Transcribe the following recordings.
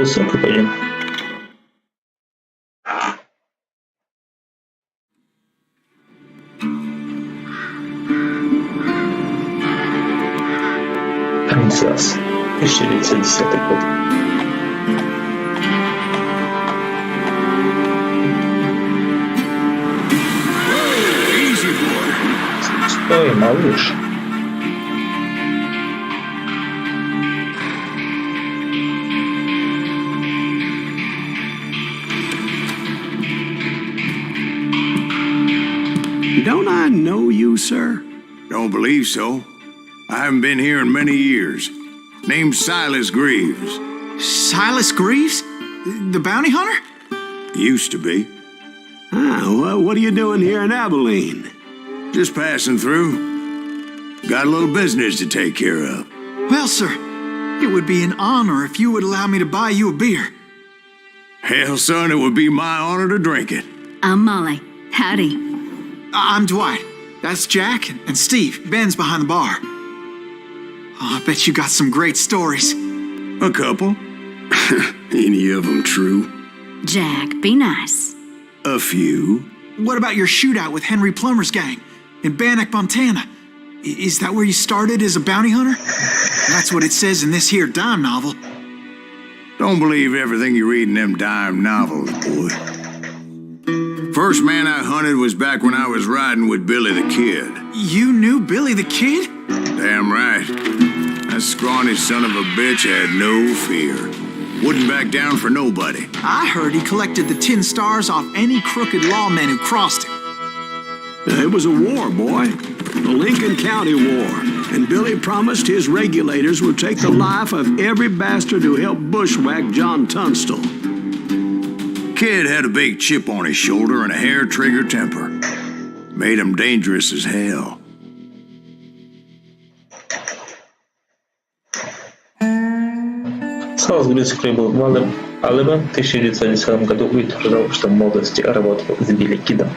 высоко пойдем. Канзас, 1910 год. Стой, малыш. Don't I know you, sir? Don't believe so. I haven't been here in many years. Name's Silas Greaves. Silas Greaves? The bounty hunter? Used to be. Well, what are you doing here in Abilene? Just passing through. Got a little business to take care of. Well, sir, it would be an honor if you would allow me to buy you a beer. Hell, son, it would be my honor to drink it. I'm Molly. Howdy. I'm Dwight. That's Jack and Steve. Ben's behind the bar. Oh, I bet you got some great stories. A couple. Any of them true? Jack, be nice. A few. What about your shootout with Henry Plummer's gang in Bannock, Montana? Is that where you started as a bounty hunter? That's what it says in this here dime novel. Don't believe everything you read in them dime novels, boy. First man I hunted was back when I was riding with Billy the Kid. You knew Billy the Kid? Damn right. That scrawny son of a bitch had no fear. Wouldn't back down for nobody. I heard he collected the 10 stars off any crooked lawmen who crossed him. It was a war, boy. The Lincoln County War. And Billy promised his regulators would take the life of every bastard who helped bushwhack John Tunstall. Kid had a big chip on his shoulder and a hair-trigger temper. Made him dangerous as hell. Салас Грис был Валем, а Лебен в 1910 году утверждал, что в молодости работал с Билли Кидом.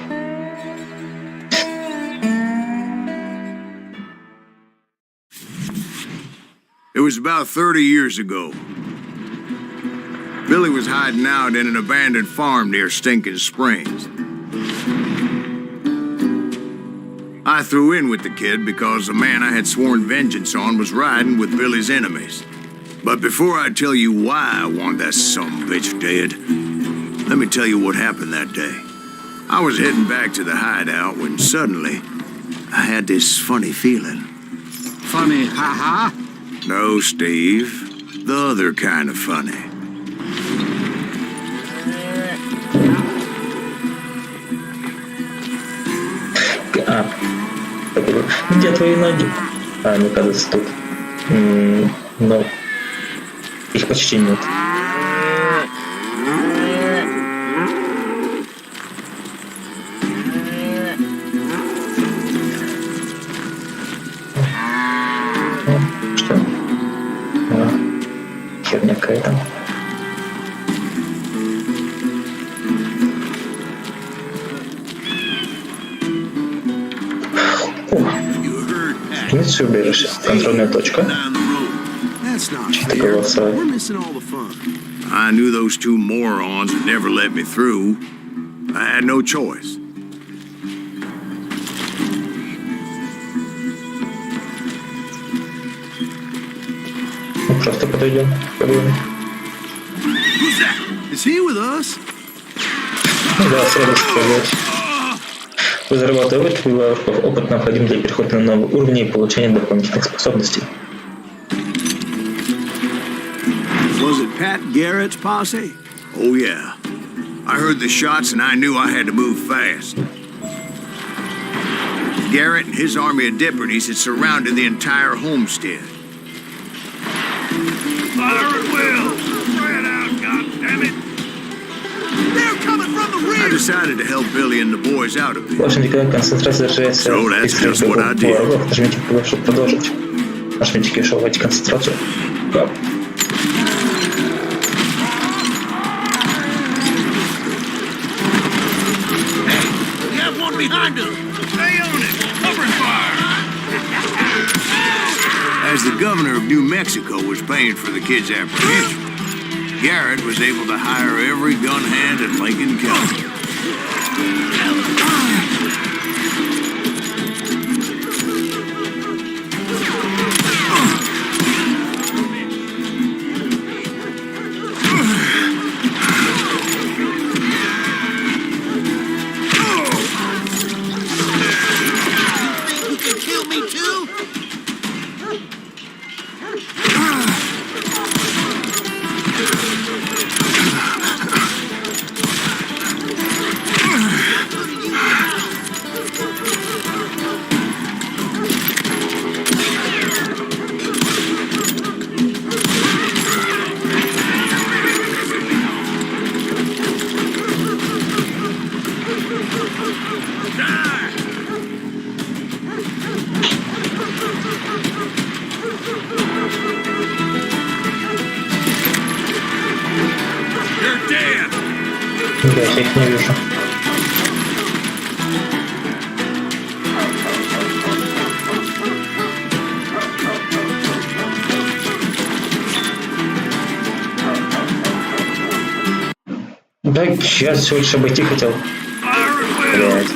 It was about 30 years ago. Billy was hiding out in an abandoned farm near Stinking Springs. I threw in with the kid because the man I had sworn vengeance on was riding with Billy's enemies. But before I tell you why I want that sumbitch dead, let me tell you what happened that day. I was heading back to the hideout when suddenly I had this funny feeling. Funny, ha-ha? No, Steve. The other kind of funny. Где твои ноги? Они, кажется, тут. Но их почти нет. Что? Херня какая-то. Все убежище. Контрольная точка. Чьи-то голоса. I knew those two morons would never let me through. I had no choice. Ну, просто подойдем. Who's that? Is he with us? Ну да, сразу сказать. Разрабатывать опыт необходим для перехода на новый уровень и получения дополнительных способностей. Was it Pat Garrett's posse? Oh, yeah. I heard the shots and I knew I had to move fast. Garrett and his army of deputies had surrounded the entire homestead. Fire at will! Spread out, goddammit! They're coming from the rear! I decided to help Billy and the boys out of Ваша it. индикатор концентрации расширяется. So that's just what I did. Нажмите Q, чтобы продолжить. Нажмите Q, чтобы войти в концентрацию. Behind us! Stay on it! Covering fire! As the governor of New Mexico was paying for the kid's apprehension, Garrett was able to hire every gun hand in Lincoln County. Я их не вижу. Да, я всего лишь обойти хотел. Блядь.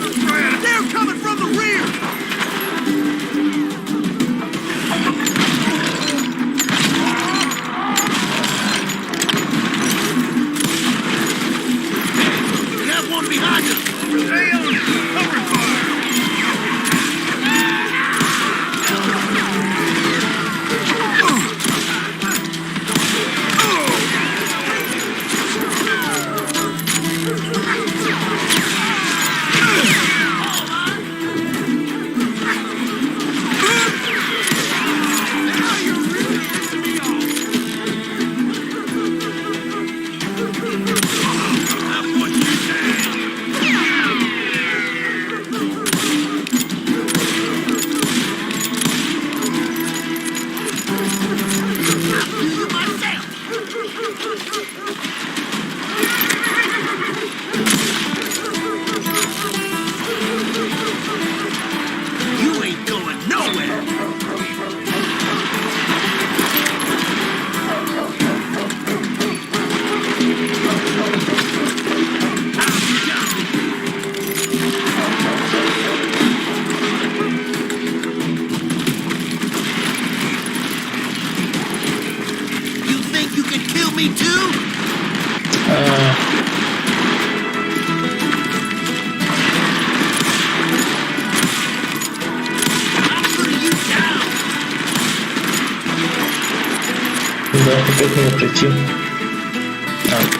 Да, опять надо прийти.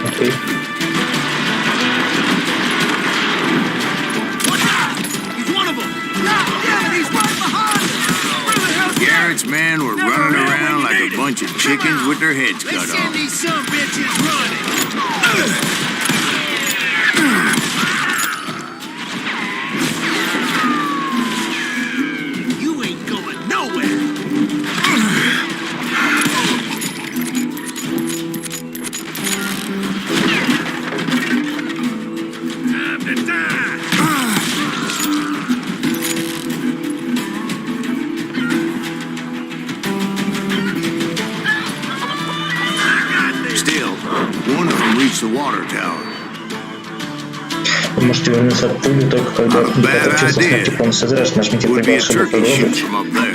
Окей. Garrett's men were running around like a bunch of chickens with their heads cut off. These some bitches running. You ain't going nowhere. Time to die. Still, one of them reached the water tower. Вы можете вернуться от пули только когда подключился смерти полностью заряд, нажмите прибавь, чтобы продолжить.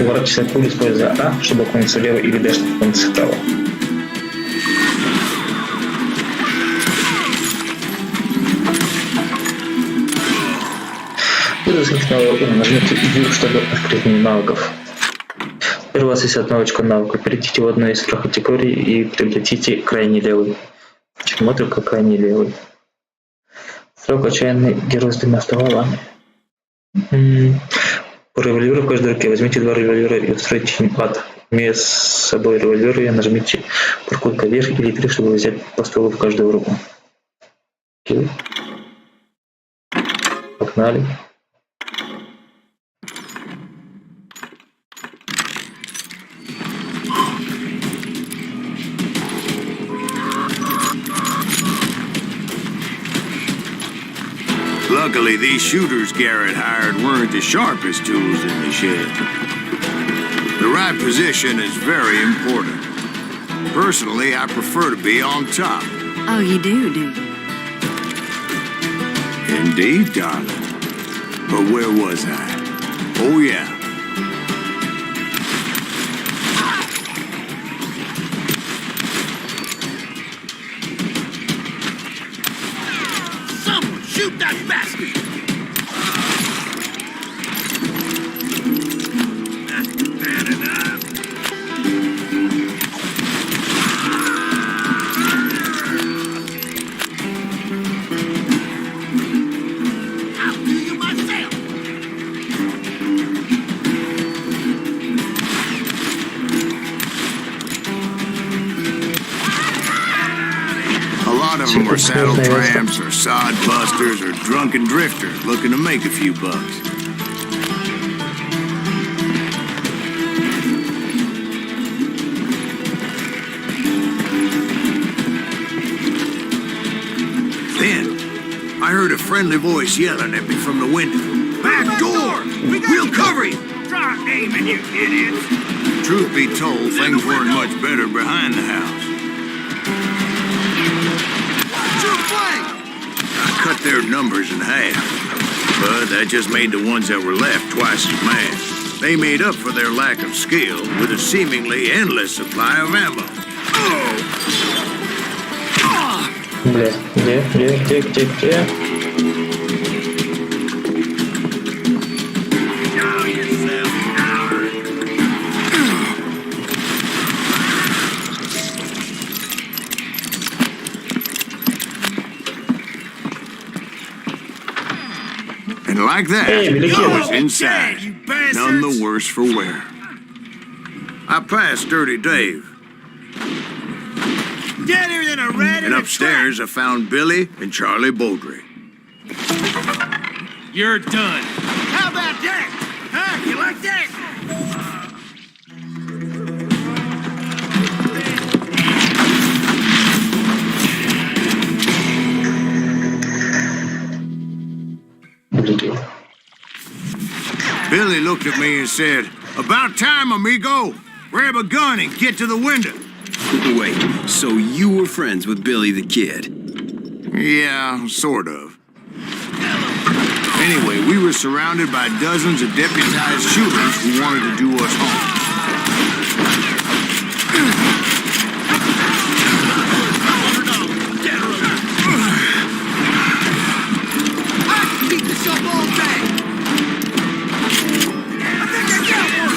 Уворачивайтесь от пули, используя А, чтобы окунуться влево, или Д, чтобы окунуться вправо. Нажмите U, чтобы открыть меню навыков. Теперь у вас есть одно очко навыка. Перейдите в одну из трех категорий и приобретите крайний левый. Почему только крайний левый? Стрелок отчаянный герой с двумя стволами. По револьверу в каждой руке возьмите два револьвера и устройте им ад. Имея с собой револьверы, нажмите прокрутка вверх или 3, чтобы взять по стволу в каждую руку. Окей. Погнали. Luckily, these shooters Garrett hired weren't the sharpest tools in the shed. The right position is very important. Personally, I prefer to be on top. Oh, you do you? Indeed, darling. But where was I? Oh, yeah. Someone shoot that bastard! Bad enough. I'll do you myself. A lot of them were saddle tramps or sod busters or drunken drifters looking to make a few bucks. Then, I heard a friendly voice yelling at me from the window. Back door! We'll cover you! Try aiming, you idiots! Truth be told, things weren't much better behind the house. I cut their numbers in half, but that just made the ones that were left twice as mad. They made up for their lack of skill with a seemingly endless supply of ammo. Бля, где? And like that, Hey, Billy I Kid. was inside, you bastards! none the worse for wear. I passed Dirty Dave, Deader than a rat in and a upstairs I found Billy and Charlie Beaudry. trap. You're done. How about that? Huh? You like that? Billy looked at me and said, "About time, amigo. Grab a gun and get to the window." Wait, so you were friends with Billy the Kid? Yeah, sort of. Anyway, we were surrounded by dozens of deputized shooters who wanted to do us harm. Keep this up all day. I think I got one.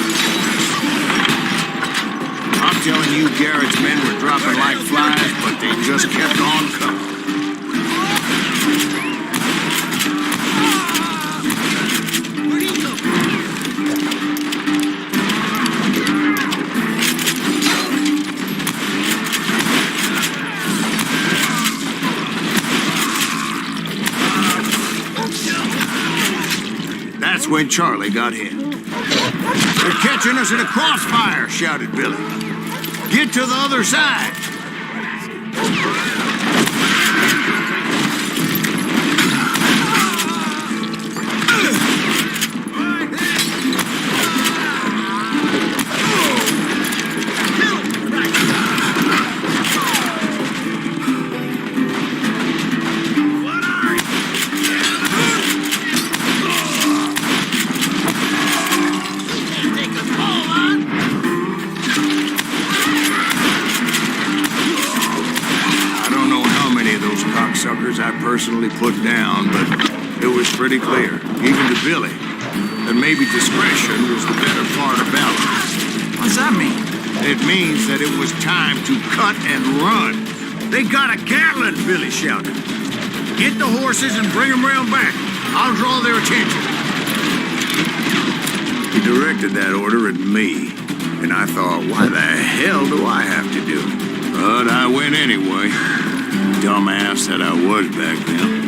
I'm telling you, Garrett's men were dropping like flies, but they just kept on coming. Where'd he come from? That's when Charlie got hit. "They're catching us in a crossfire," shouted Billy. "Get to the other side." Suckers I personally put down, but it was pretty clear, even to Billy, that maybe discretion was the better part of valor. What does that mean? It means that it was time to cut and run. "They got a Gatlin," Billy shouted. "Get the horses and bring them round back. I'll draw their attention." He directed that order at me, and I thought, why the hell do I have to do it? But I went anyway. Dumbass that I was back then.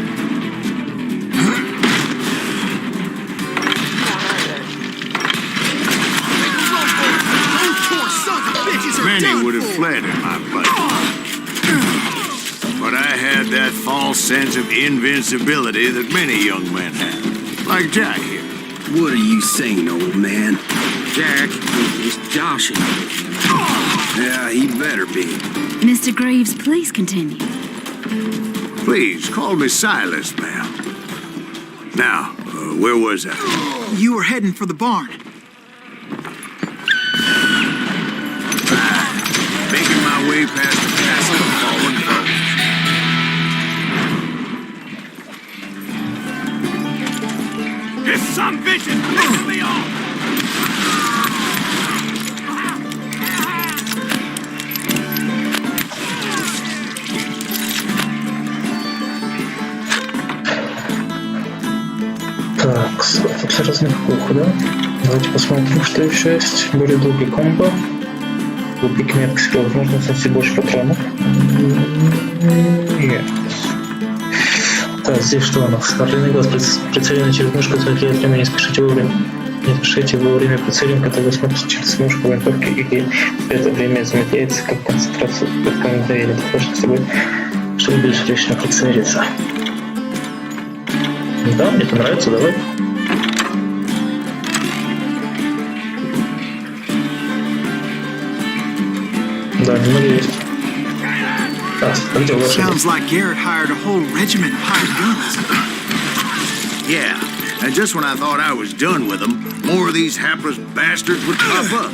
Many would have fled in my place. But I had that false sense of invincibility that many young men have. Like Jack here. What are you saying, old man? Jack is joshing with you. Yeah, he better be. Mr. Greaves, please continue. Please, call me Silas, ma'am. Now, where was I? You were heading for the barn. Making my way past the castle of fallen foes. This some bitch is pissing me off! Так, тут для разных кух, да? Давайте посмотрим, что еще есть. Более долгий комбо. Тупик меткости, возможно, кстати, больше патронов. Нет. Так, здесь что у нас? Орлиный глаз, прицелено через мушку, так и отряда, не спешите вовремя. Не спешите во время прицеления, когда вы смотрите через мушку винтовки, и в это время замедляется как концентрация под мгновение. Похоже с собой, чтобы безупречно прицелиться. Да, мне это нравится, давай. Да, немного есть. Так, где лошади? Sounds like Garrett hired a whole regiment of hired guns. Yeah, and just when I thought I was done with them, more of these hapless bastards would pop up.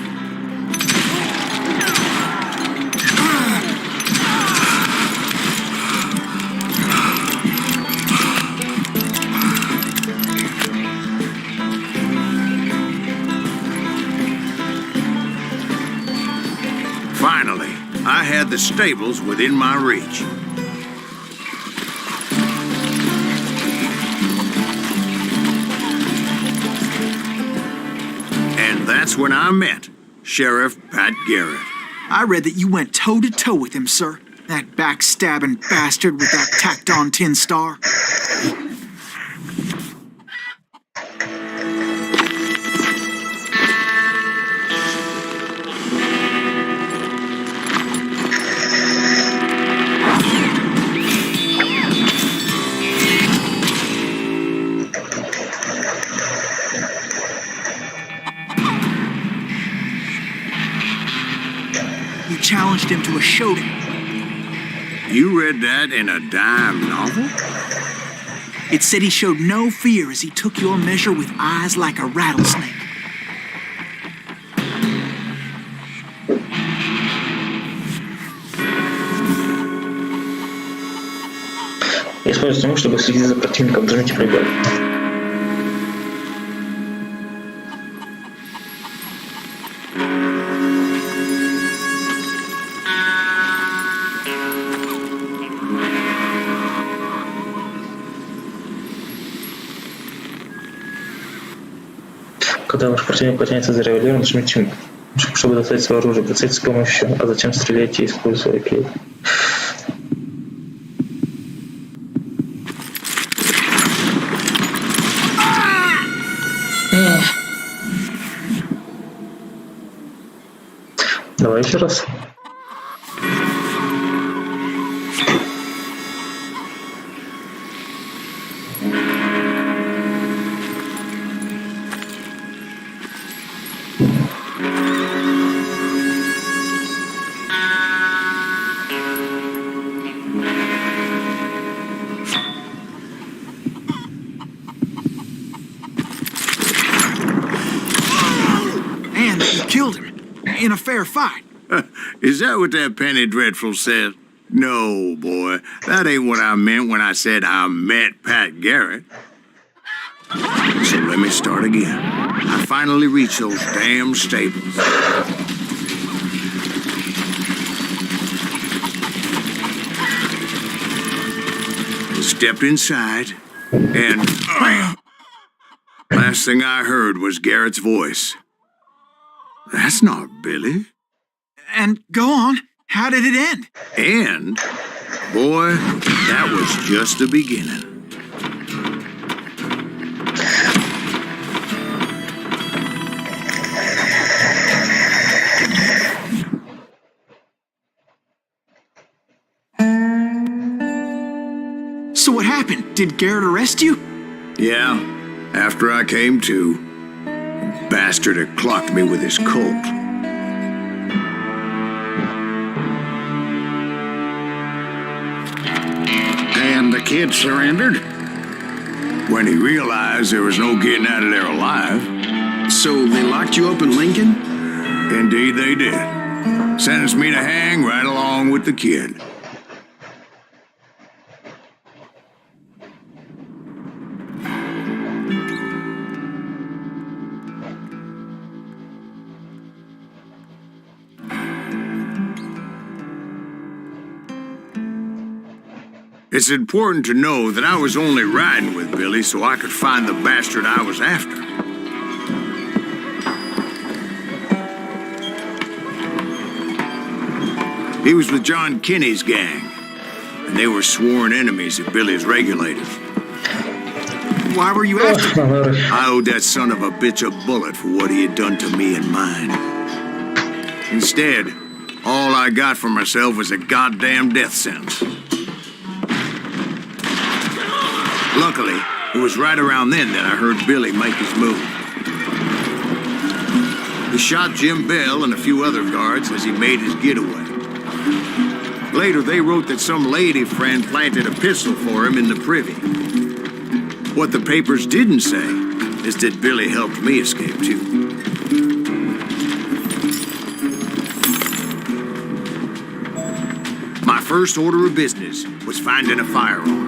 Finally, I had the stables within my reach. And that's when I met Sheriff Pat Garrett. I read that you went toe-to-toe with him, sir. That backstabbing bastard with that tacked-on tin star. You challenged him to a showdown. You read that in a dime novel? It said he showed no fear as he took your measure with eyes like a rattlesnake. Используйте тему, чтобы следить за противником, нажмите пробел. Когда ваш противник потянется за револьвером, нажмите, чтобы достать свое оружие, прицельтесь с помощью, а затем стреляйте, используя клей. Давай еще раз. And that you killed him in a fair fight. Is that what that Penny Dreadful said? No, boy. That ain't what I meant when I said I met Pat Garrett. So let me start again. I finally reached those damn stables. Stepped inside, and bam! Last thing I heard was Garrett's voice. That's not Billy. And go on. How did it end? And, boy, that was just the beginning. So what happened? Did Garrett arrest you? Yeah, after I came to, the bastard had clocked me with his Colt. kid surrendered? When he realized there was no getting out of there alive. So they locked you up in Lincoln? Indeed they did. Sentenced me to hang right along with the kid. It's important to know that I was only riding with Billy so I could find the bastard I was after. He was with John Kinney's gang, and they were sworn enemies of Billy's regulators. Why were you after him? I owed that son of a bitch a bullet for what he had done to me and mine. Instead, all I got for myself was a goddamn death sentence. Luckily, it was right around then that I heard Billy make his move. He shot Jim Bell and a few other guards as he made his getaway. Later, they wrote that some lady friend planted a pistol for him in the privy. What the papers didn't say is that Billy helped me escape, too. My first order of business was finding a firearm.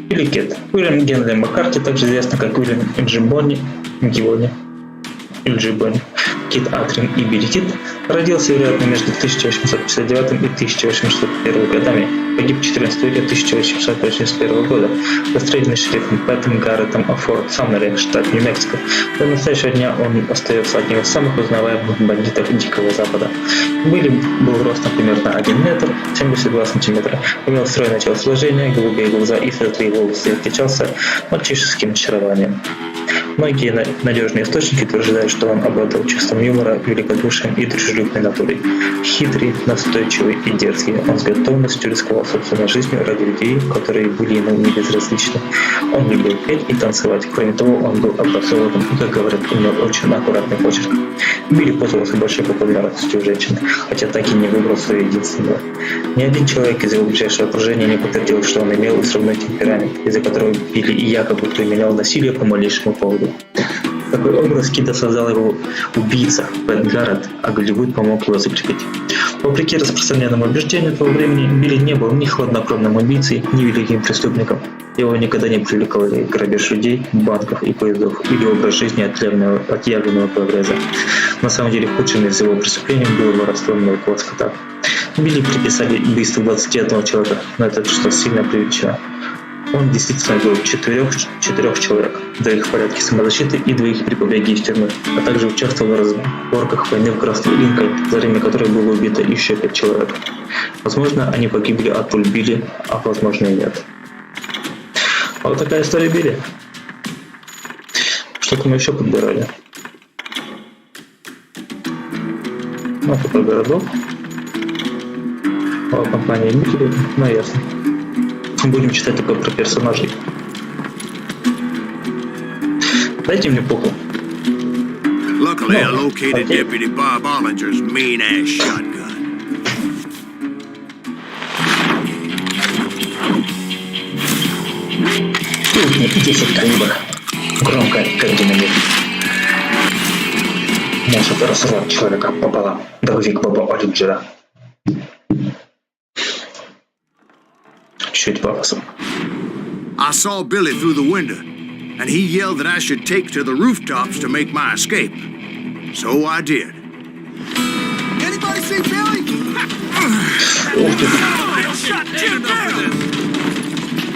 Билли Кет. Уильям Генри Маккарти, также известный как Уильям Гибони, Кит Атрин и Билли Кит, родился, вероятно, между 1859 и 1801 годами. Погиб 14 июля 1881 года, расстрелянный шерифом Пэтом Гарретом о Форт Саммере, штат Нью-Мексико. До настоящего дня он остается одним из самых узнаваемых бандитов Дикого Запада. Билли был ростом примерно 1 метр 72 сантиметра, имел стройное телосложение, голубые глаза и светлые волосы, отличался мальчишеским очарованием. Многие надежные источники утверждают, что он обладал чувством юмора, великодушием и дружелюбной натурой. Хитрый, настойчивый и дерзкий, он с готовностью рисковал собственной жизнью ради людей, которые были ему не безразличны. Он любил петь и танцевать. Кроме того, он был образованным и, как говорят, имел очень аккуратный почерк. Билли пользовался большой популярностью у женщин, хотя так и не выбрал свою единственную. Ни один человек из его ближайшего окружения не подтвердил, что он имел взрывной темперамент, из-за которого Билли и якобы применял насилие по малейшему поводу. Такой образ Кида создал его убийца Пэт Гаррет, а Голливуд помог его закрепить. Вопреки распространенному убеждению того времени, Билли не был ни хладнокровным убийцей, ни великим преступником. Его никогда не привлекали грабеж людей, банков и поездов или образ жизни отъявленного прогресса. На самом деле, худшим из его преступлений было воровство мелкого скота. Билли приписали убийство 21 человека, но это что сильно преувеличено. Он действительно убил 4 человек, 2 в порядке самозащиты и 2 при побеге из тюрьмы, а также участвовал в разборках войны в графстве Линкольн, за время которой было убито еще 5 человек. Возможно, они погибли от пуль Билли, а возможно и нет. Вот такая история Билли. Что-то мы еще подбирали. Ну, это про городок. О компании Билли, ну ясно. Будем читать только про персонажей. Дайте мне похуй. Luckily, I located Deputy Bob Ollinger's mean-ass shotgun. Тут 10 калибр. Громко, как динамит. Может разорвать человека пополам. Дробовик Боба Оллинджера. Чуть пафосом. I saw Billy through the window, and he yelled that I should take to the rooftops to make my escape. So I did. Anybody see Billy?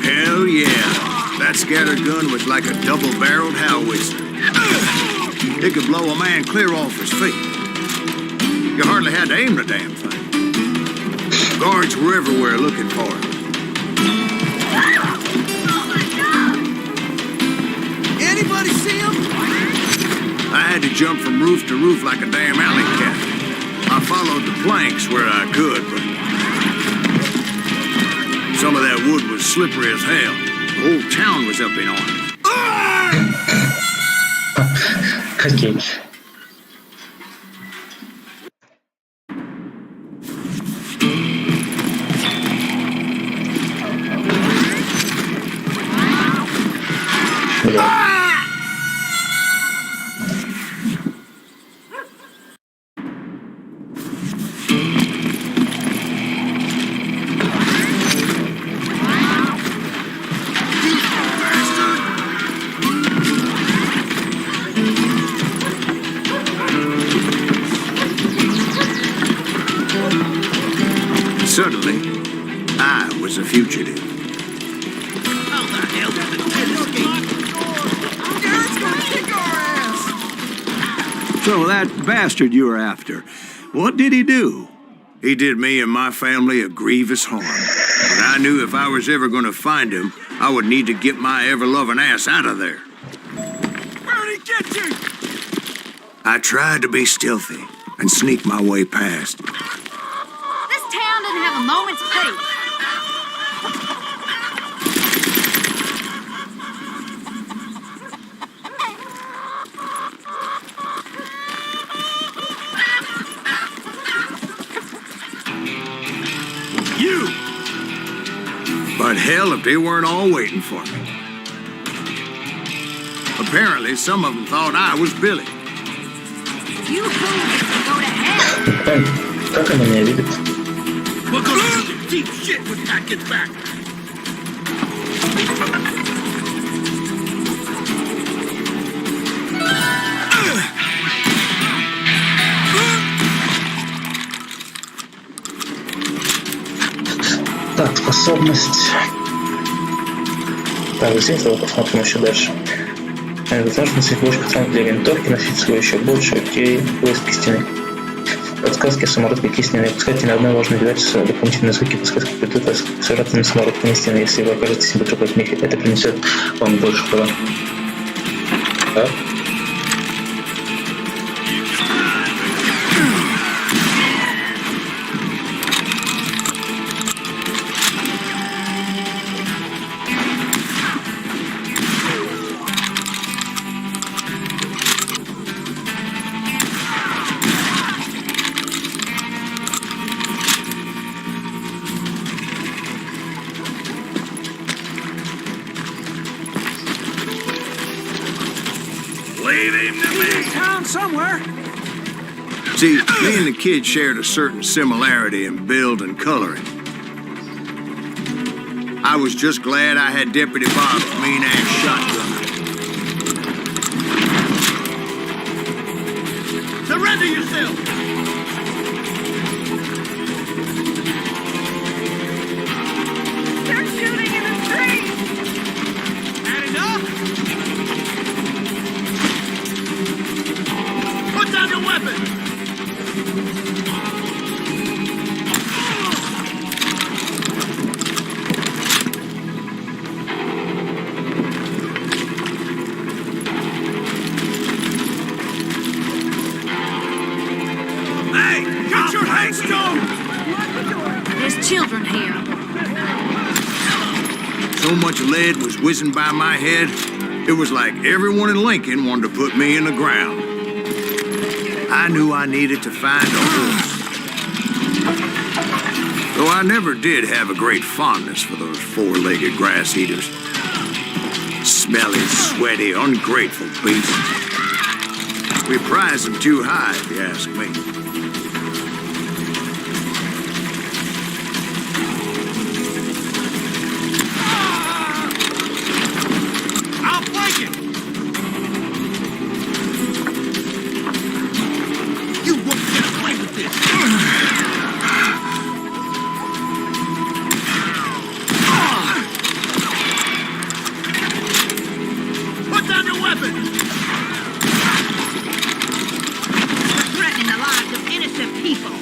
Hell yeah. That scatter gun was like a double-barreled howitzer. It could blow a man clear off his feet. You hardly had to aim the damn thing. Guards were everywhere looking for him. Anybody see him? I had to jump from roof to roof like a damn alley cat. I followed the planks where I could, but some of that wood was slippery as hell. The whole town was up in arms. Окей. Бля. Suddenly, I was a fugitive. How the hell did the kid escape? Garrett's gonna kick our ass! So that bastard you were after, what did he do? He did me and my family a grievous harm. But I knew if I was ever going to find him, I would need to get my ever-loving ass out of there. Where'd he get you? I tried to be stealthy and sneak my way past. This town doesn't have a moment's peace. You! But hell if they weren't all waiting for me. Apparently, some of them thought I was Billy. You fools can go to hell. Как она меня видит? We're gonna do the deep shit when Pat gets back. Так, способность. Так, здесь давай посмотрим еще дальше. Возможно, цветочка пацан для винтовки, носить свою еще больше, окей, поиски стены. Подсказки самородки стены. Пускайте на одной можно видать дополнительные звуки. Подсказки придут вас с разными самородками стены. Если вы окажетесь в другой мехе, это принесет вам больше права. Так. Leave him to me. Town somewhere. See, me and the kid shared a certain similarity in build and coloring. I was just glad I had Deputy Bob's mean-ass shotgun. Surrender yourself. They're shooting in the street. Had enough? Put down your weapon. Hey, get your headstone! There's children here. So much lead was whizzing by my head, it was like everyone in Lincoln wanted to put me in the ground. I knew I needed to find a horse. Though I never did have a great fondness for those four-legged grass eaters. Smelly, sweaty, ungrateful beasts. We prize them too high, if you ask me. I'll flank it! You won't get away with this! Put down your weapon! We're threatening the lives of innocent people.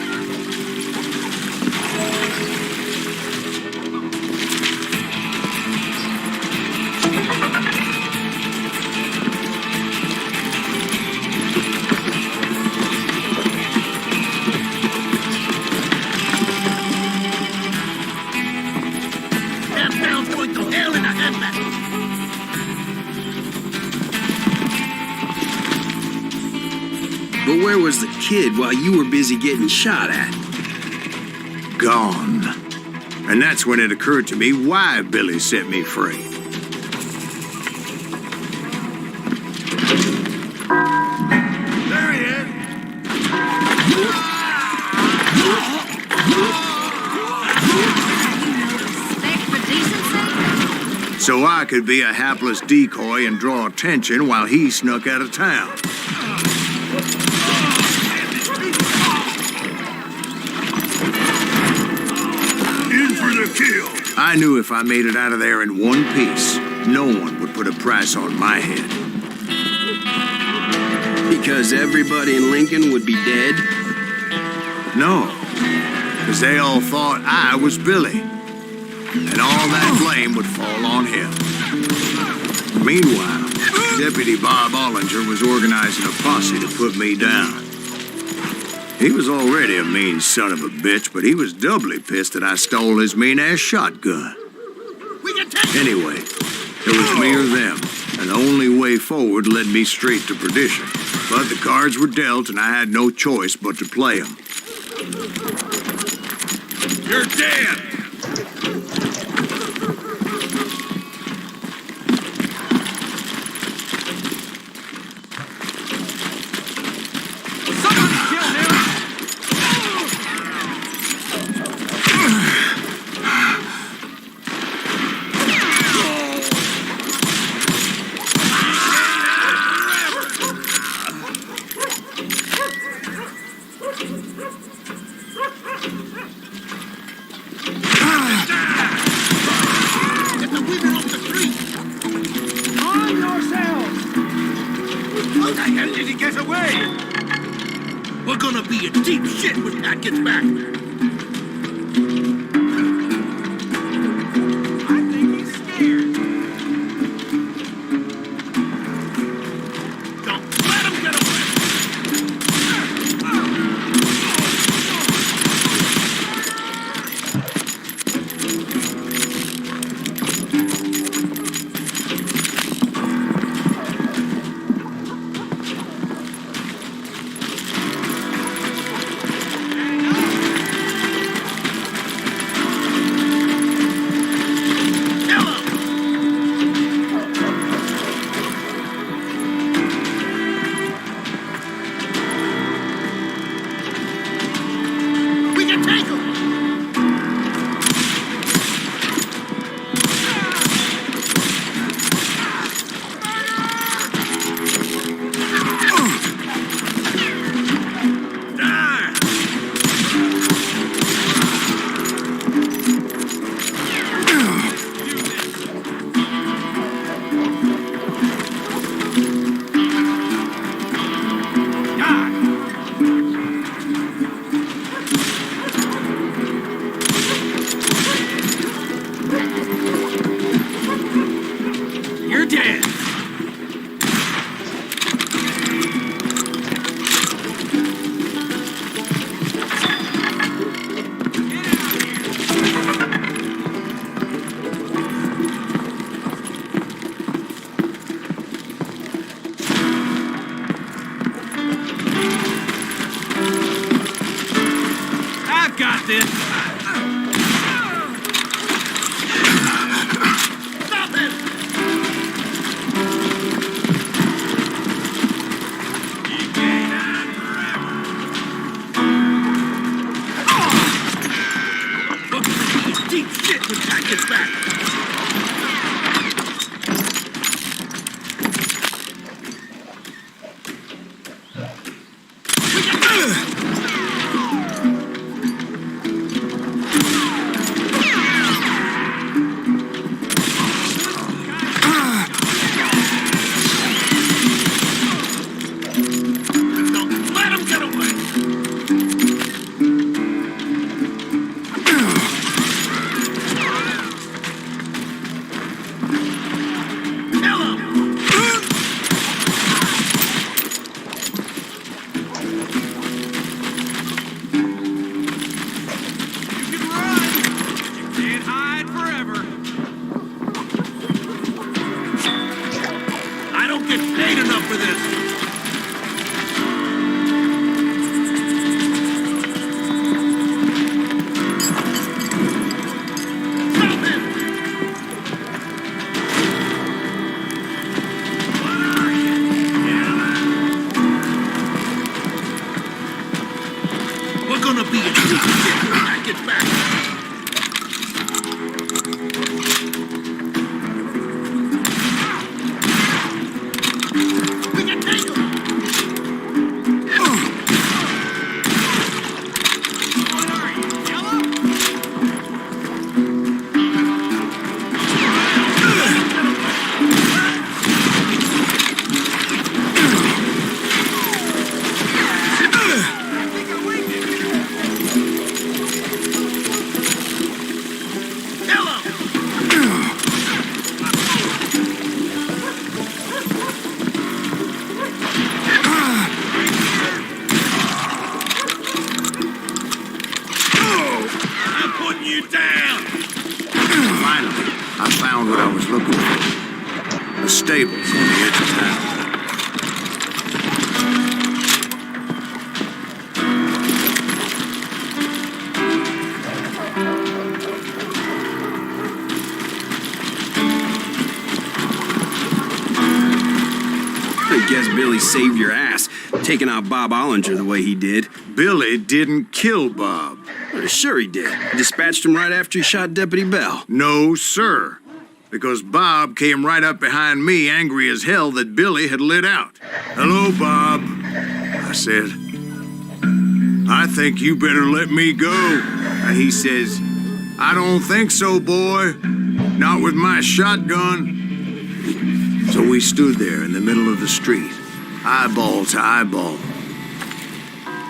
That town's going to hell in a headlight! But where was the kid while you were busy getting shot at? gone. And that's when it occurred to me why Billy set me free. There he is. Respect for decency? So I could be a hapless decoy and draw attention while he snuck out of town. In for the kill. I knew if I made it out of there in one piece, no one would put a price on my head. Because everybody in Lincoln would be dead? No, because they all thought I was Billy. And all that blame would fall on him. Meanwhile, Deputy Bob Ollinger was organizing a posse to put me down. He was already a mean son of a bitch, but he was doubly pissed that I stole his mean-ass shotgun. Anyway, it was me or them, and the only way forward led me straight to perdition. But the cards were dealt, and I had no choice but to play them. You're dead! We're gonna be in deep shit when Pat gets back. I think he's scared. Don't let him get away. I found what I was looking for. The stables on the edge of town. I guess Billy saved your ass, taking out Bob Ollinger the way he did. Billy didn't kill Bob. Sure he did. Dispatched him right after he shot Deputy Bell. No, sir. Because Bob came right up behind me, angry as hell that Billy had lit out. "Hello, Bob," I said. "I think you better let me go." And he says, "I don't think so, boy. Not with my shotgun." So we stood there in the middle of the street, eyeball to eyeball.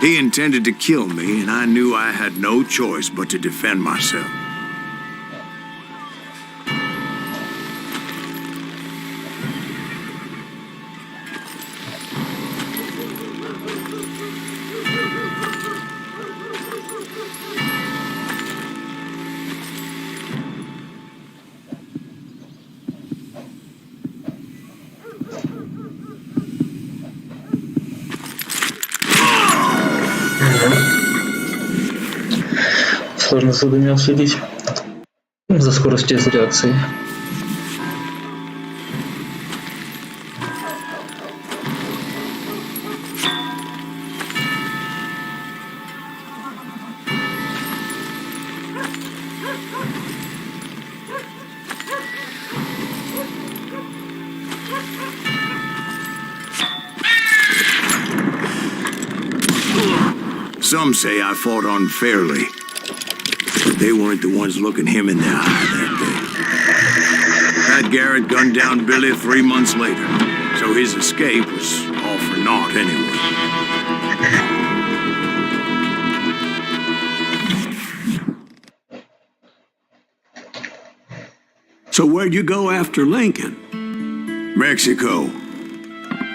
He intended to kill me, and I knew I had no choice but to defend myself. Сложно задание отследить за скоростью реакции. Some say I fought unfairly, but they weren't the ones looking him in the eye that day. Pat Garrett gunned down Billy 3 months later, so his escape was all for naught anyway. So where'd you go after Lincoln? Mexico.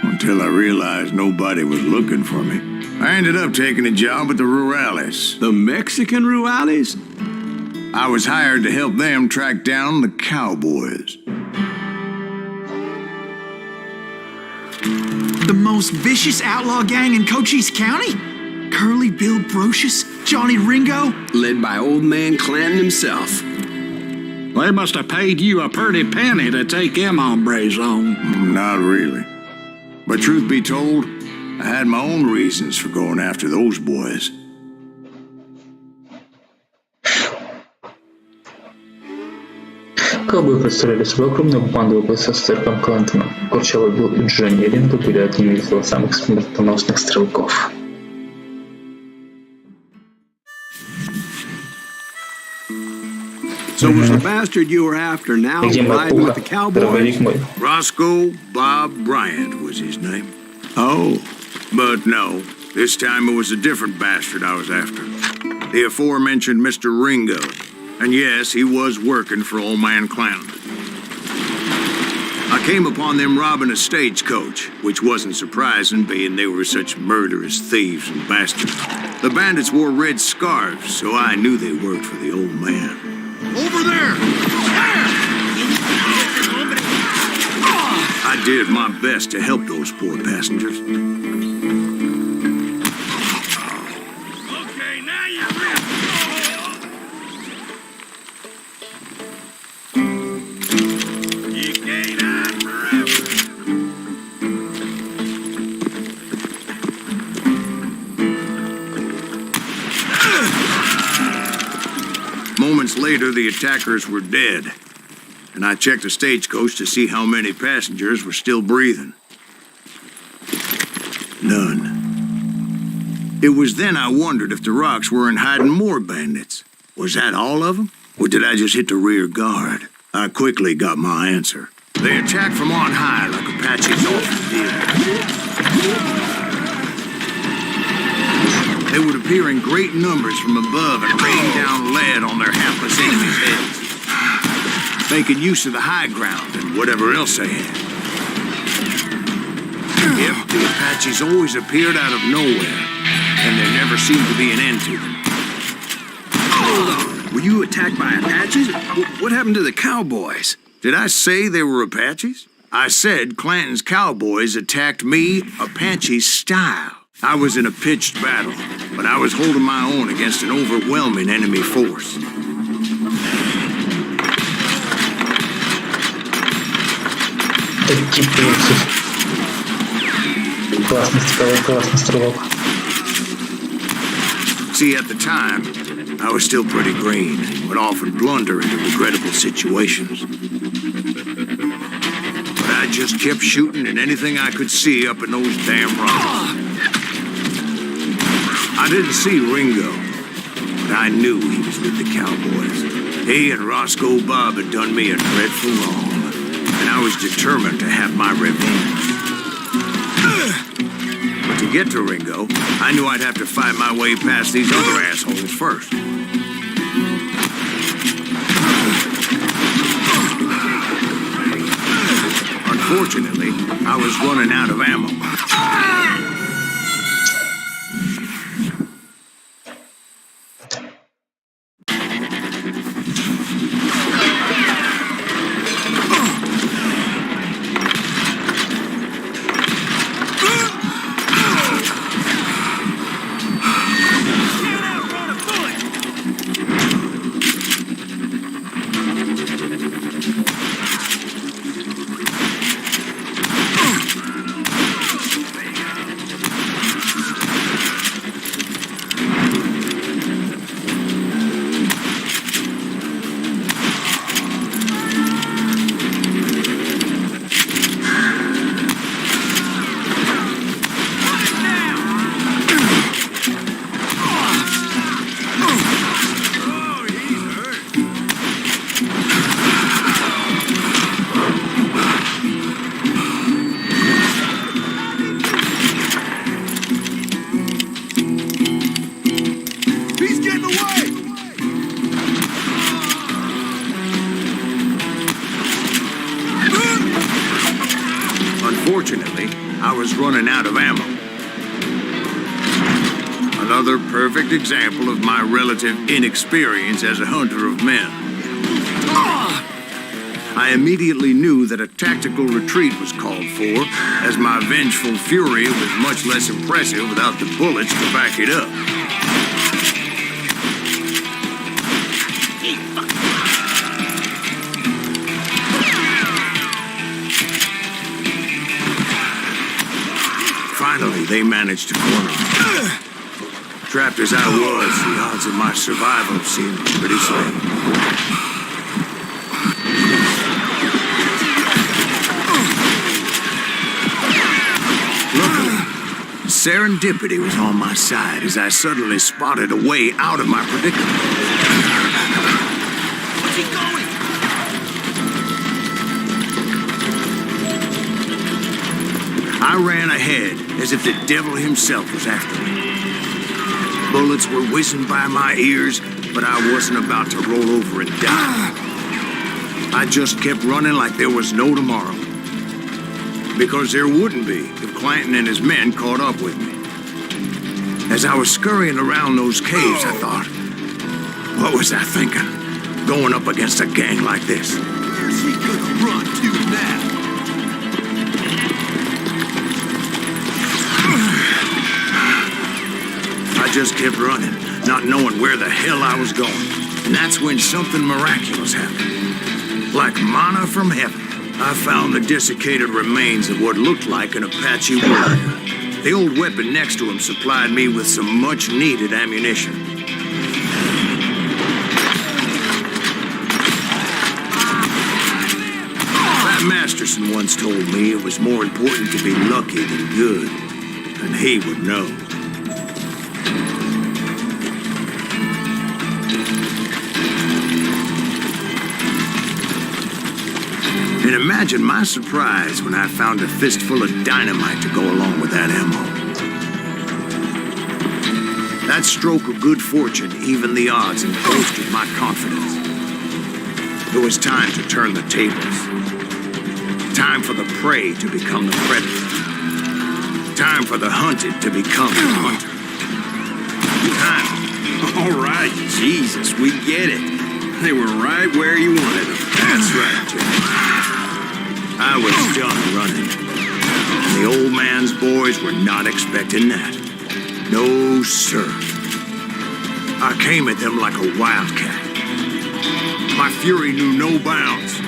Until I realized nobody was looking for me. I ended up taking a job at the Rurales. The Mexican Rurales? I was hired to help them track down the cowboys. The most vicious outlaw gang in Cochise County? Curly Bill Brocious? Johnny Ringo? Led by old man Clanton himself. They must have paid you a pretty penny to take them hombres on. Not really. But truth be told, I had my own reasons for going after those boys. Ковбои представляли собой огромную банду во главе со Стерком Клентоном. Курчавый Билл и Джонни Ринго были одними из его самых смертоносных стрелков. So was the bastard you were after now Где моя riding with пуха? the cowboys? Дробовик мой. Roscoe Bob Bryant was his name. Oh, But no, this time it was a different bastard I was after. The aforementioned Mr. Ringo. And yes, he was working for old man Clanton. I came upon them robbing a stagecoach, which wasn't surprising, being they were such murderous thieves and bastards. The bandits wore red scarves, so I knew they worked for the old man. Over there! I did my best to help those poor passengers. Okay, now you're real. You can't hide forever. Moments later, the attackers were dead, and I checked the stagecoach to see how many passengers were still breathing. None. It was then I wondered if the rocks weren't hiding more bandits. Was that all of them? Or did I just hit the rear guard? I quickly got my answer. They attacked from on high like Apaches often did. They would appear in great numbers from above and rain down lead on their hapless enemies' heads, making use of the high ground and whatever else they had. Yep, the Apaches always appeared out of nowhere, and there never seemed to be an end to them. Hold on, will you attacked by Apaches? What happened to the cowboys? Did I say they were Apaches? I said Clanton's cowboys attacked me Apache style. I was in a pitched battle, but I was holding my own against an overwhelming enemy force. Классный стрелок. See, at the time, I was still pretty green, would often blunder into regrettable situations. But I just kept shooting at anything I could see up in those damn rocks. I didn't see Ringo, but I knew he was with the cowboys. He and Roscoe Bob had done me a dreadful wrong, and I was determined to have my revenge. But to get to Ringo, I knew I'd have to find my way past these other assholes first. Unfortunately, I was running out of ammo. Unfortunately, I was running out of ammo. Another perfect example of my relative inexperience as a hunter of men. I immediately knew that a tactical retreat was called for, as my vengeful fury was much less impressive without the bullets to back it up. Finally, they managed to corner me. Trapped as I was, the odds of my survival seemed pretty slim. Luckily, serendipity was on my side as I suddenly spotted a way out of my predicament. Where's he going? I ran ahead as if the devil himself was after me. Bullets were whizzing by my ears, but I wasn't about to roll over and die. I just kept running like there was no tomorrow. Because there wouldn't be if Clanton and his men caught up with me. As I was scurrying around those caves, I thought, what was I thinking? Going up against a gang like this? Where's he gonna run to now? I just kept running, not knowing where the hell I was going. And that's when something miraculous happened. Like manna from heaven, I found the desiccated remains of what looked like an Apache warrior. The old weapon next to him supplied me with some much-needed ammunition. Pat Masterson once told me it was more important to be lucky than good, and he would know. And imagine my surprise when I found a fistful of dynamite to go along with that ammo. That stroke of good fortune evened the odds and bolstered my confidence. It was time to turn the tables. Time for the prey to become the predator. Time for the hunted to become the hunter. Time. All right, Jesus, we get it. They were right where you wanted them. That's right, Jack. I was done running. And the old man's boys were not expecting that. No, sir. I came at them like a wildcat. My fury knew no bounds.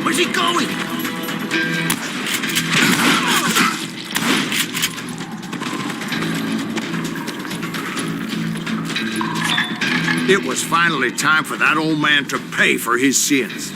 Where's he going? It was finally time for that old man to pay for his sins.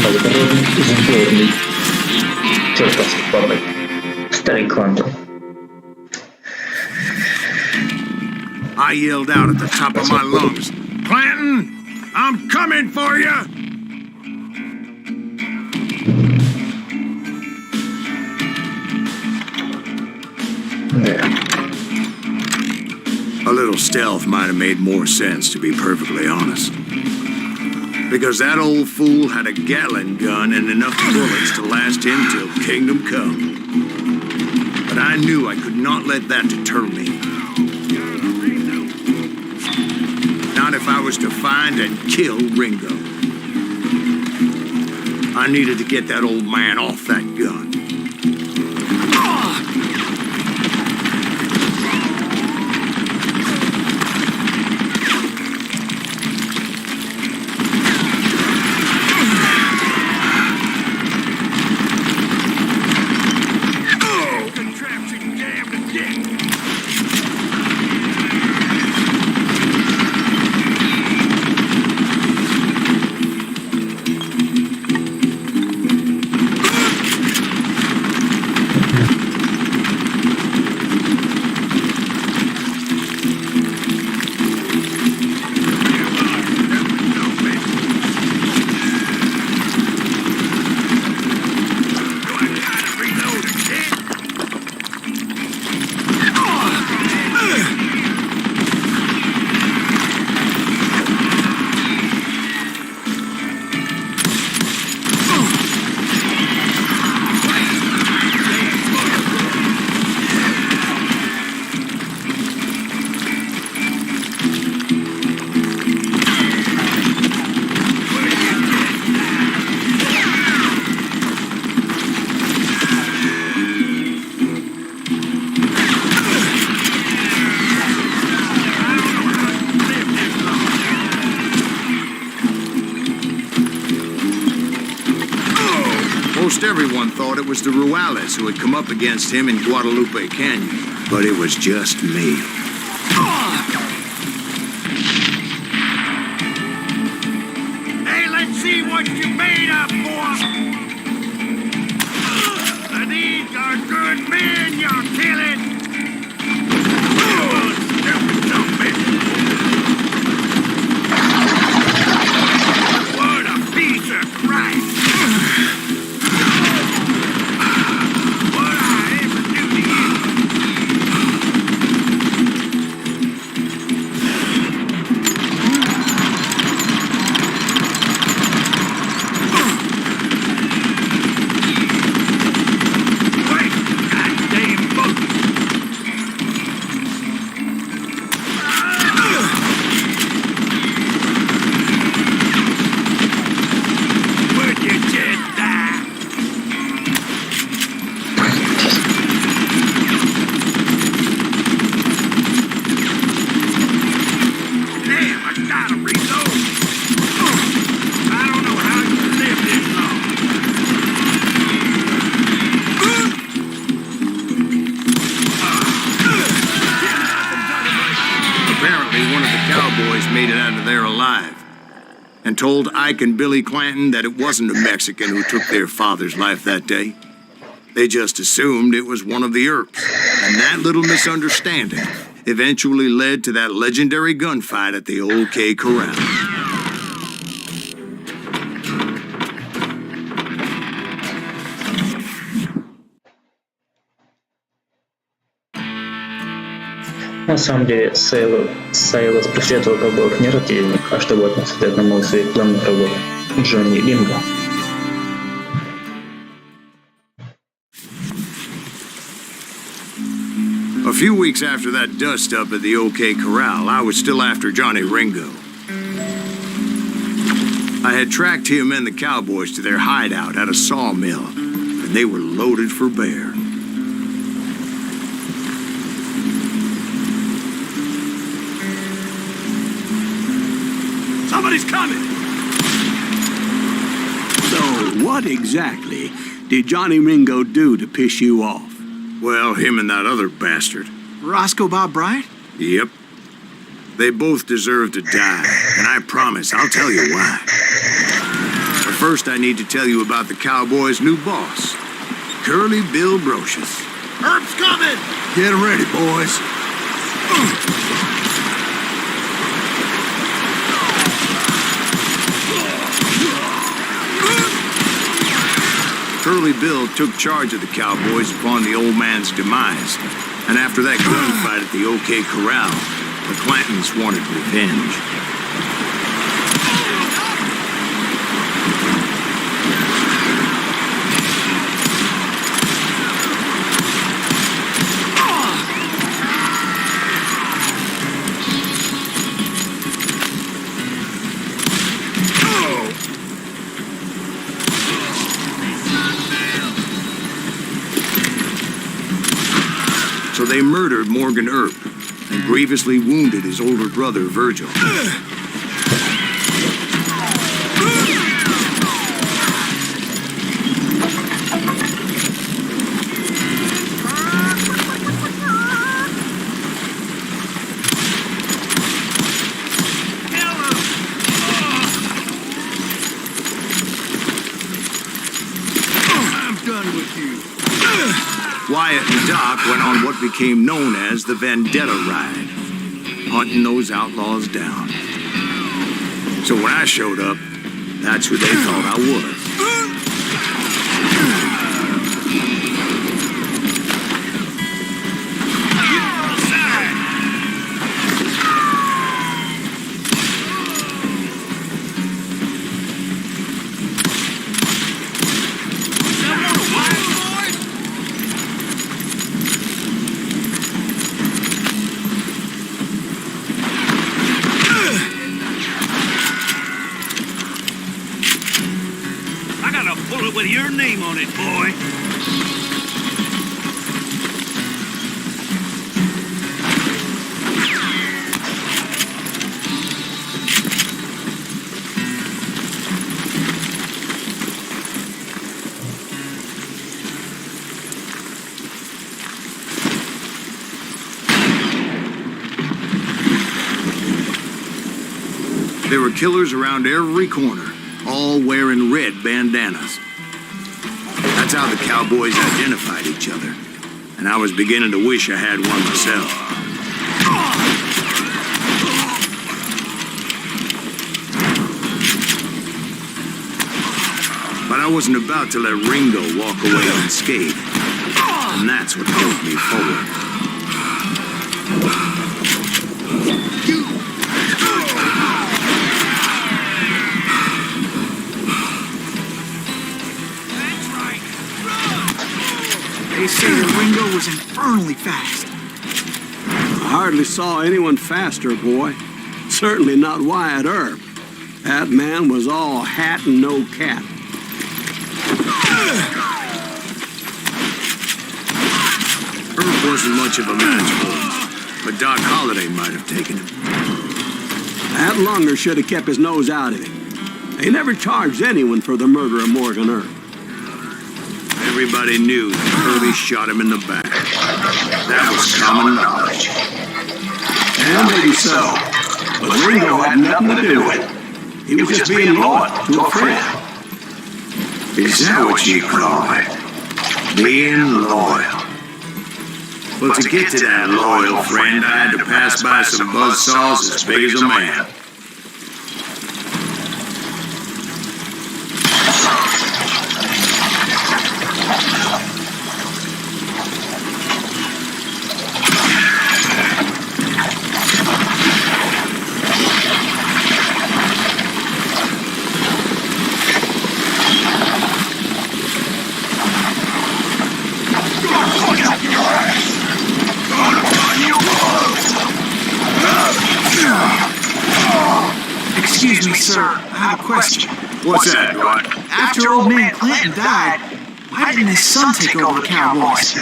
Благородный и сборный. Чертовский падай. Старик Лондон. I yelled out at the top of my lungs, "Clanton, I'm coming for you!" A little stealth might have made more sense, to be perfectly honest. Because that old fool had a Gatling gun and enough bullets to last him till kingdom come. But I knew I could not let that deter me. Not if I was to find and kill Ringo. I needed to get that old man off that gun. Most everyone thought it was the Ruales who had come up against him in Guadalupe Canyon, but it was just me. Hey, let's see what you made of, boy. These are good men you're killing. What a piece of Christ. What I ever do to you? Wait, goddamn bullets. cowboys made it out of there alive, and told Ike and Billy Clanton that it wasn't a Mexican who took their father's life that day. They just assumed it was one of the Earps, and that little misunderstanding eventually led to that legendary gunfight at the OK Corral. На самом деле, Сайлос преследовал ковбоев не ради денег, а чтобы отомстить одному из своих главных врагов – Джонни Линго. A few weeks after that dust-up at the OK Corral, I was still after Johnny Ringo. I had tracked him and the cowboys to their hideout at a sawmill, and they were loaded for bear. Somebody's coming! So, what exactly did Johnny Ringo do to piss you off? Well, him and that other bastard. Roscoe Bob Bryant? Yep. They both deserve to die, and I promise I'll tell you why. But first I need to tell you about the Cowboys' new boss, Curly Bill Brocious. Herb's coming! Get ready, boys. Curly Bill took charge of the Cowboys upon the old man's demise, and after that gunfight at the OK Corral, the Clantons wanted revenge. So they murdered Morgan Earp and grievously wounded his older brother, Virgil. I'm done with you. Wyatt and Doc went on what became known as the Vendetta Ride, hunting those outlaws down. So when I showed up, that's who they thought I was. With your name on it, boy. There were killers around every corner, all wearing red bandanas. That's how the Cowboys identified each other, and I was beginning to wish I had one myself. But I wasn't about to let Ringo walk away unscathed, and that's what drove me forward. They say that Ringo was infernally fast. I hardly saw anyone faster, boy. Certainly not Wyatt Earp. That man was all hat and no cap. Earp wasn't much of a match for him, but Doc Holliday might have taken him. That lunger should have kept his nose out of it. They never charged anyone for the murder of Morgan Earp. Everybody knew that Curly shot him in the back. That was common knowledge. And maybe so. But Ringo had nothing to do with it. He was just being loyal to a friend. Is that what you call it? Being loyal. Well, to get to that loyal friend, I had to pass by some buzzsaws as big as a man. Excuse me, sir. I have a question. What's that, Dwight? After old man Clinton died, why didn't his son take over the Cowboys?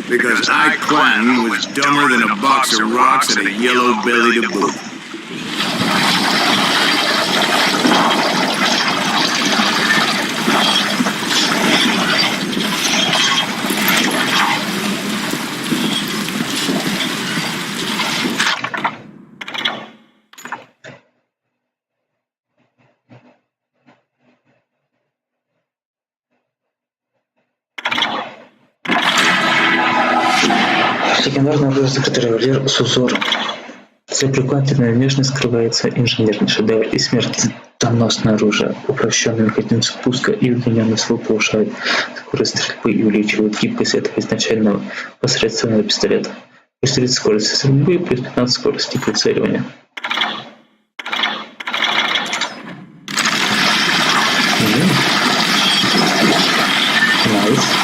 Because Ike Clanton was dumber than a box of rocks and a yellow belly to boot. Легендарный закрытый револьвер с узором. За привлекательной внешностью скрывается инженерный шедевр и смертоносное оружие. Упрощенный механизм спуска и удлиненный ствол повышают скорость стрельбы и увеличивают гибкость этого изначального посредственного пистолета. Плюс 30 скорости стрельбы, плюс 15 скорости прицеливания. Nice.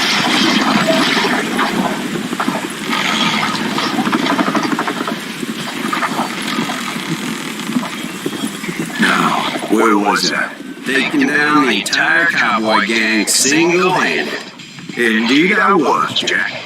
Where was I? Taking down the entire cowboy gang single-handed. Indeed I was, Jack.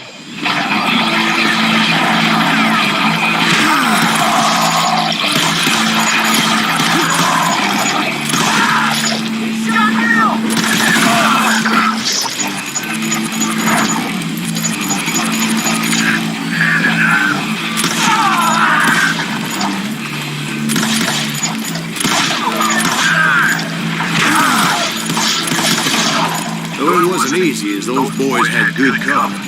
Though it wasn't easy, as those boys had good cover.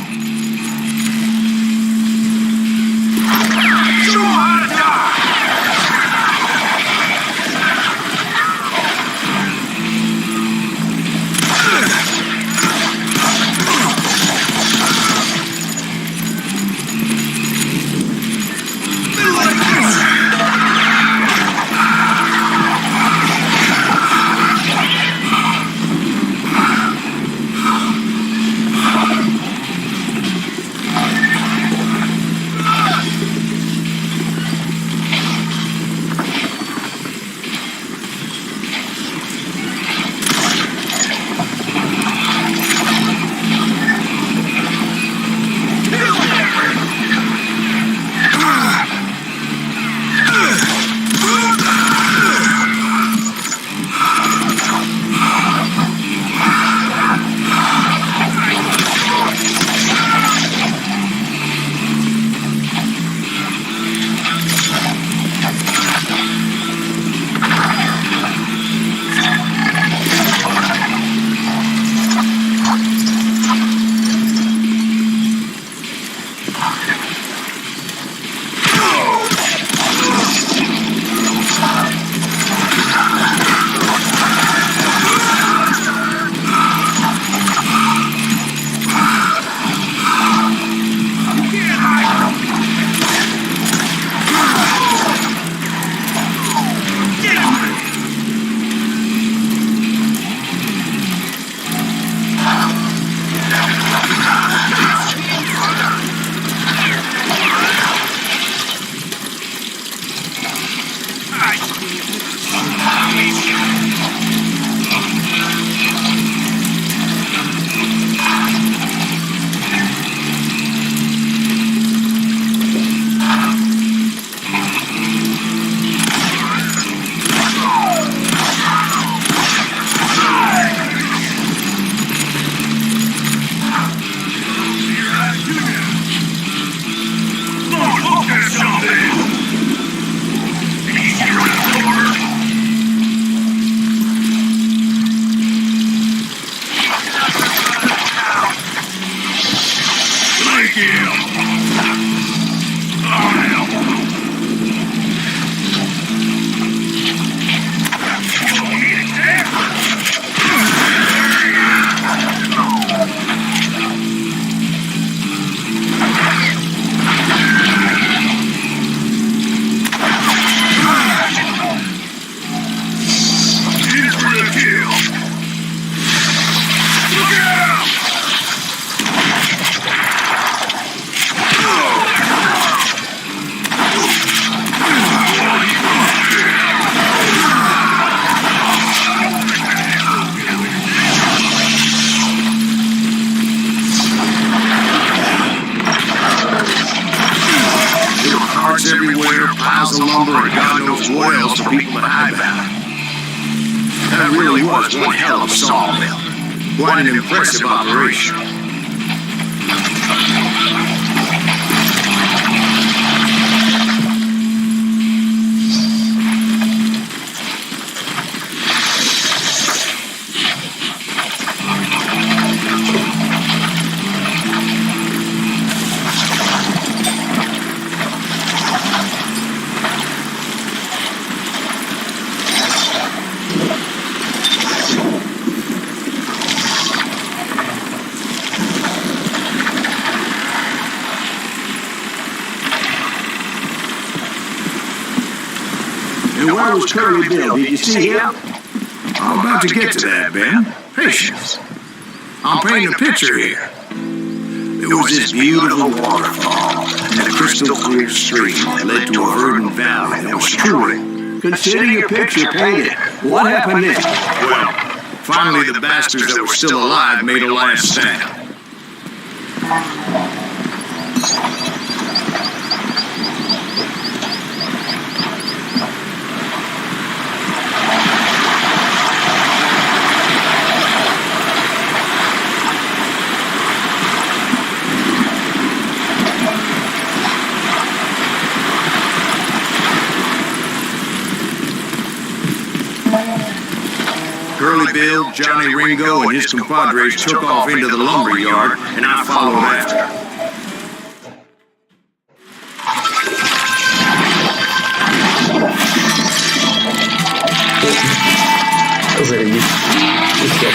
planks everywhere, piles of lumber, and God knows what else for people to hide behind. That really was one hell of a sawmill. Quite an impressive operation. And where was Curly Bill? Did you see him? I'm about to get to that, Ben. Patience. I'm painting a picture here. There was this beautiful waterfall and a crystal clear stream that led to a verdant valley that was truly. Consider your picture painted. What happened next? Well, finally the bastards that were still alive made a last stand. Curly Bill, Johnny Ringo, and his compadres took off into the lumber yard, and I followed after. Зарядить. И все.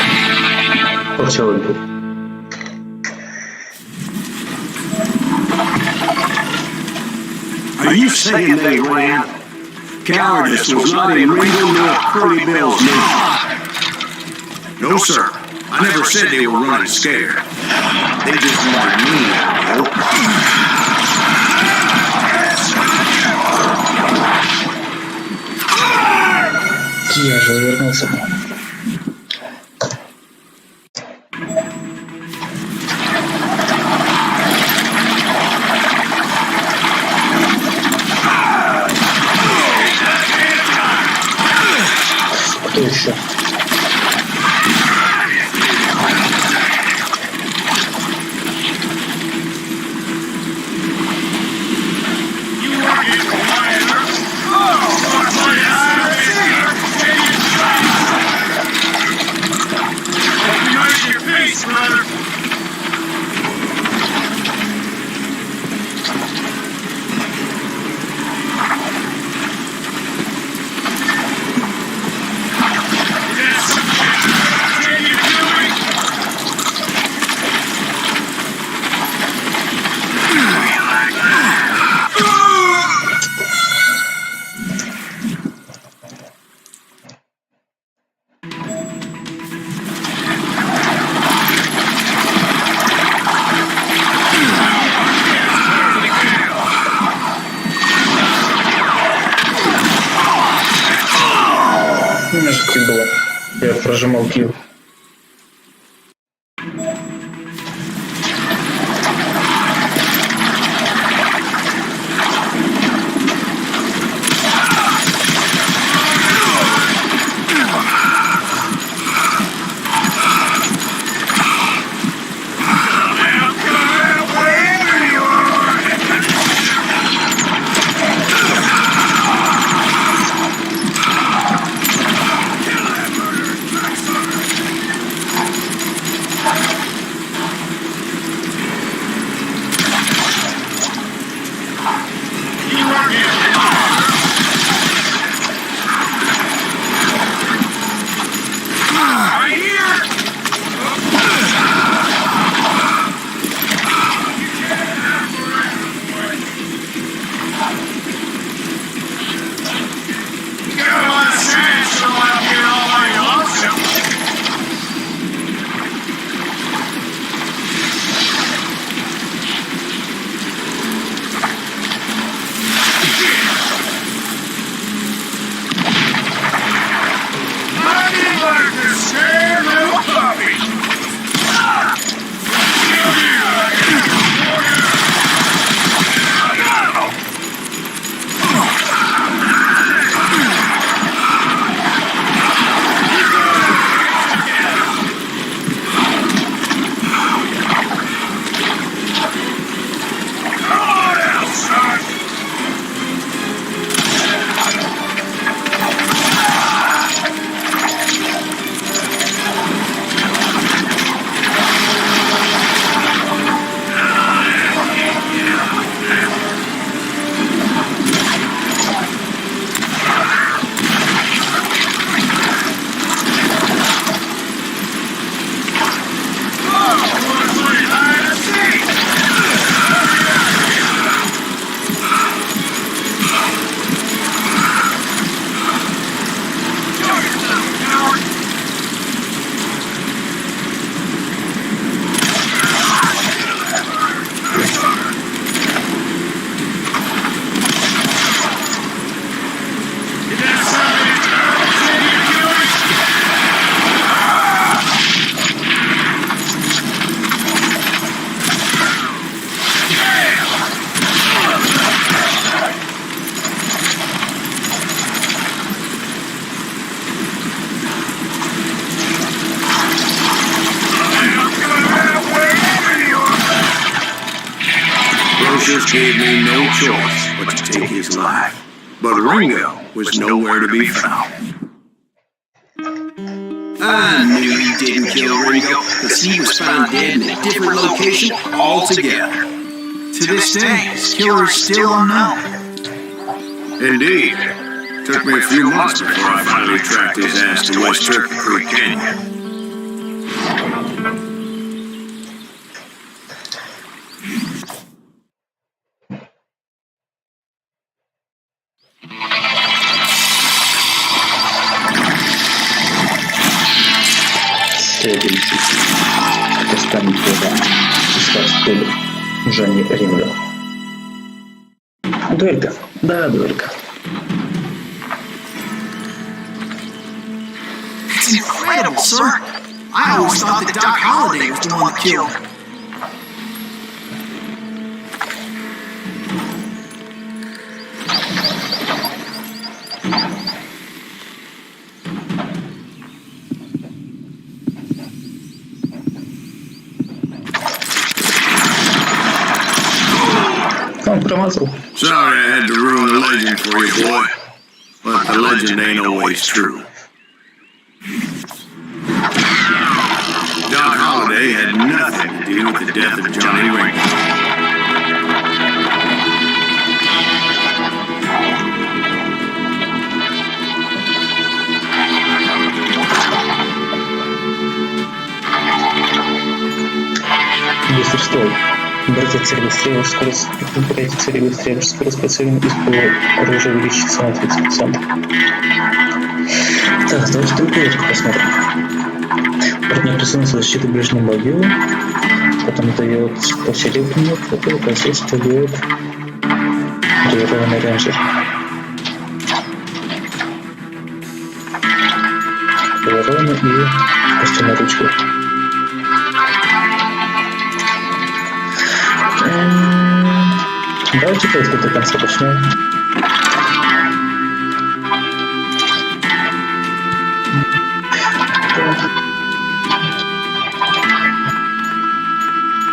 Получилось. Are you saying they ran? Cowardice was not in Ringo nor Curly Bill's nature. No, sir. I never said they were running scared. They just wanted me out, Я же вернулся. Кто еще? У меня же килл было. Я прожимал килл. choice but to take his life. But Ringo was nowhere to be found. I knew you didn't kill Ringo, because he was found dead in a different location altogether. To this day, his killer is still unknown. Indeed. Took me a few months before I finally tracked his ass to West Turkey Creek Canyon. Следующий. Это станет дело стуле Джонни Ринго. Дуэлька. Да, дуэлька. It's incredible, sir. I always thought that Doc Holliday was the one that killed him. Он промазал. Sorry I had to ruin the legend for you, boy. But the legend ain't always true. Doc Holliday had nothing to do with the death of Johnny Ringo. Быстрый стол. Братья цели стрелы, скорость по целям из оружия увеличится на 30%. Так, давайте другую посмотрим. Партнер присутствует защиты в ближнем бою, потом дает по серебряную, потом посредством дает дурованный рейнджер. Дурованный и костяной ручкой. Давайте только до конца начнем.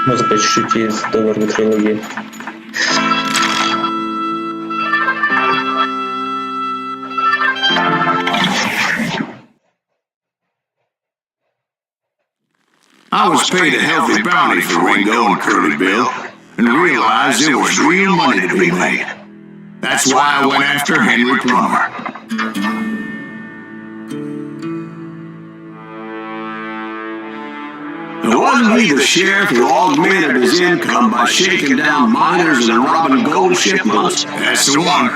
Музыка чуть-чуть из долларовой трилогии. I was paid a healthy bounty for Ringo and Curly Bill, and realized there was real money to be made. That's why I went after Henry Plummer. It wasn't he the sheriff who augmented his income by shaking down miners and robbing gold shipments? That's the one.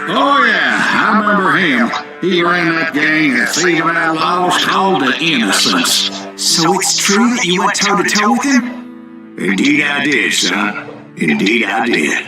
Oh, yeah, I remember him. He ran that gang of thieving outlaws called the Innocents. So it's true that you went toe-to-toe with him? Indeed I did, son. Indeed I did.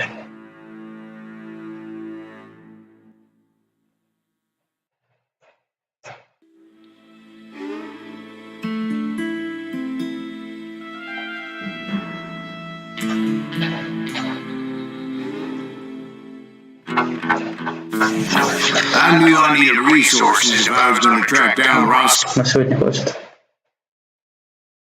I knew I needed resources if I was going to track down Ross. На сегодня хватит.